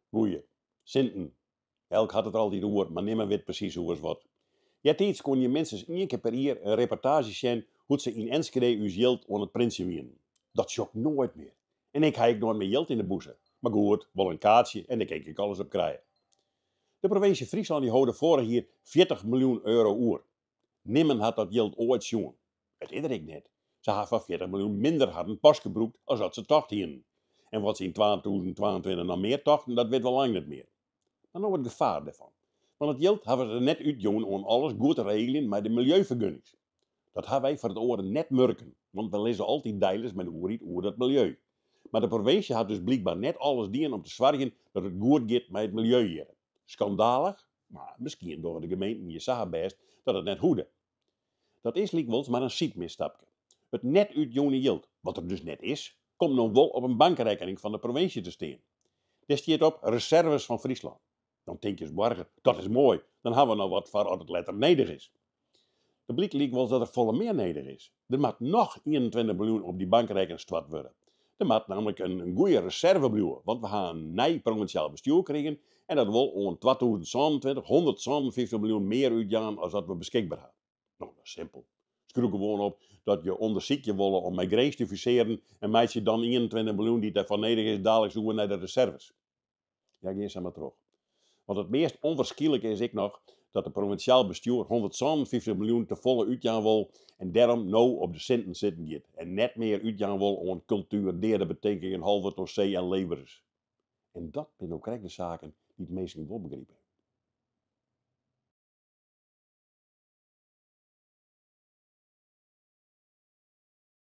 Goeie. Sinten. Elk had het er altijd over, maar nimmer weet precies hoe het wat. Ja, steeds kon je minstens 1 keer per jaar een reportage zien hoe ze in Enschede uw geld aan het prinsen wienen. Dat schokt nooit meer. En ik heb nooit meer geld in de boezem. Maar goed, wel een kaartje en daar kan ik alles op krijgen. De provincie Friesland die houden vorig jaar 40 miljoen euro oer. Niemand had dat geld ooit zien. Het is er ik net. Ze hadden van 40 miljoen minder hadden pas gebruikt als dat ze tocht hielden. En wat ze in 2022 nog meer tochten, dat weet wel lang niet meer. Maar nou het gevaar daarvan. Want het geld hebben ze net uitjongen om alles goed te regelen met de milieuvergunnings. Dat hebben wij voor het oren net merken, want we lezen altijd deilers met oer over het milieu. Maar de provincie had dus blijkbaar net alles dienen om te zorgen dat het goed gaat met het milieu hier. Schandalig, maar misschien door de gemeente je zag best dat het net hoede. Dat is likwijls maar een sietmisstapje. Het net uitjongen geld, wat er dus net is, komt nog wel op een bankrekening van de provincie te staan. Daar staat op reserves van Friesland. Dan denk je eens morgen, dat is mooi, dan hebben we nog wat voor als het letter nedig is. De blik liep wel dat er volle meer nedig is. Er moet nog 21 miljoen op die bankrekening stort worden. Er moet namelijk een goede reserve blijven, want we gaan een nieuw provinciaal bestuur krijgen en dat wil om 2027 157 miljoen meer uitgaan als dat we beschikbaar hebben. Nou, dat is simpel. Schroek gewoon op dat je onderzoek je willen om migraties te fuseren en maak je dan 21 miljoen die daarvan nodig is dadelijk zoeken naar de reserves. Ja, geen ze maar terug. Want het meest onverschillijke is ik nog dat de provinciaal bestuur 157 miljoen te volle uitgaan wil en daarom nou op de centen zitten gaat. En net meer uitgaan wil om cultuur, derde betekening, halve tot zee en levers. En dat zijn ook de zaken die het meesten wel begrijpen.